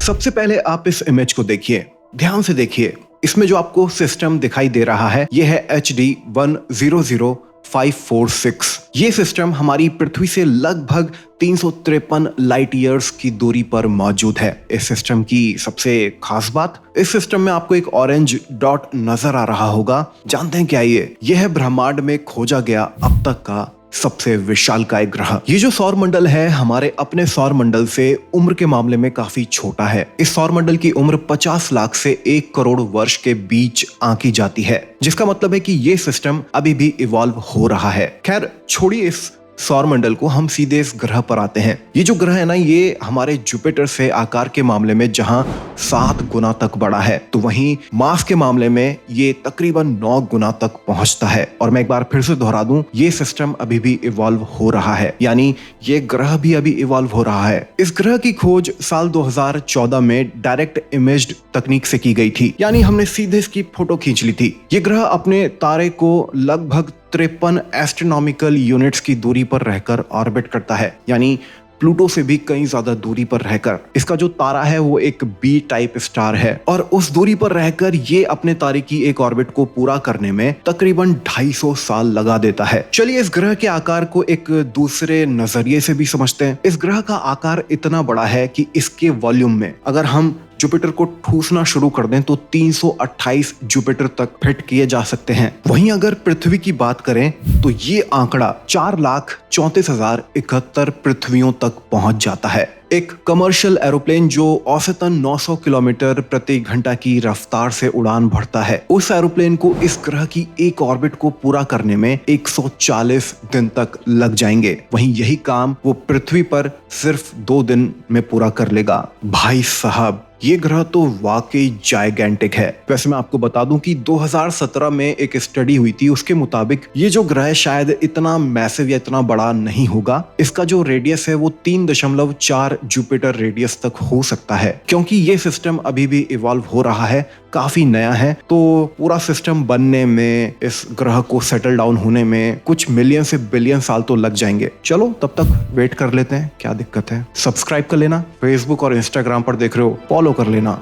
सबसे पहले आप इस इमेज को देखिए, ध्यान से देखिए। इसमें जो आपको सिस्टम दिखाई दे रहा है ये है HD 100546। ये सिस्टम हमारी पृथ्वी से लगभग 353 लाइट ईयर्स की दूरी पर मौजूद है। इस सिस्टम की सबसे खास बात, इस सिस्टम में आपको एक ऑरेंज डॉट नजर आ रहा होगा। जानते हैं क्या ये है ब्रह्मांड में खोजा गया अब तक का सबसे विशालकाय ग्रह। ये जो सौर मंडल है हमारे अपने सौर मंडल से उम्र के मामले में काफी छोटा है। इस सौर मंडल की उम्र 50 लाख से 1 करोड़ वर्ष के बीच आंकी जाती है, जिसका मतलब है कि ये सिस्टम अभी भी इवॉल्व हो रहा है। खैर छोड़िए इस सौर मंडल को, हम सीधे इस ग्रह पर आते हैं। ये जो ग्रह है ना, ये हमारे जुपिटर से आकार के मामले में जहां 7 गुना तक बड़ा है, तो वहीं मास के मामले में ये तकरीबन 9 गुना तक पहुंचता है। और मैं एक बार फिर से दोहरा दूं, ये सिस्टम अभी भी इवॉल्व हो रहा है, यानी ये ग्रह भी अभी इवॉल्व हो रहा है। इस ग्रह की खोज साल 2014 में डायरेक्ट इमेज्ड तकनीक से की गई थी, यानी हमने सीधे इसकी फोटो खींच ली थी। ये ग्रह अपने तारे को लगभग 53 एस्ट्रोनॉमिकल यूनिट्स की दूरी पर रहकर ऑर्बिट करता है, यानी प्लूटो से भी कहीं ज्यादा दूरी पर रहकर। इसका जो तारा है वो एक बी टाइप स्टार है और उस दूरी पर रहकर ये अपने तारे की एक ऑर्बिट को पूरा करने में तकरीबन 250 साल लगा देता है। चलिए इस ग्रह के आकार को एक दूसरे नजरिए से भी समझते हैं। इस ग्रह का आकार इतना बड़ा है कि इसके वॉल्यूम में अगर हम जुपिटर को ठूसना शुरू कर दें तो 328 जुपिटर तक फिट किए जा सकते हैं। वहीं अगर पृथ्वी की बात करें तो ये आंकड़ा 4,34,071 पृथ्वियों तक पहुंच जाता है। एक कमर्शियल एरोप्लेन जो औसतन 900 किलोमीटर प्रति घंटा की रफ्तार से उड़ान भरता है, उस एरोप्लेन को इस ग्रह की एक ऑर्बिट को पूरा करने में 140 दिन तक लग जाएंगे। वहीं यही काम वो पृथ्वी पर सिर्फ 2 दिन में पूरा कर लेगा। भाई साहब, ये ग्रह तो वाकई जायगेंटिक है। वैसे मैं आपको बता दूं कि 2017 में एक स्टडी हुई थी, उसके मुताबिक ये जो ग्रह शायद इतना मैसिव या इतना बड़ा नहीं होगा। इसका जो रेडियस है वो 3.4 जुपिटर रेडियस तक हो सकता है। क्योंकि ये सिस्टम अभी भी इवॉल्व हो रहा है, काफी नया है, तो पूरा सिस्टम बनने में, इस ग्रह को सेटल डाउन होने में कुछ मिलियन से बिलियन साल तो लग जाएंगे। चलो तब तक वेट कर लेते हैं, क्या दिक्कत है। सब्सक्राइब कर लेना, फेसबुक और इंस्टाग्राम पर देख रहे हो फॉलो कर लेना।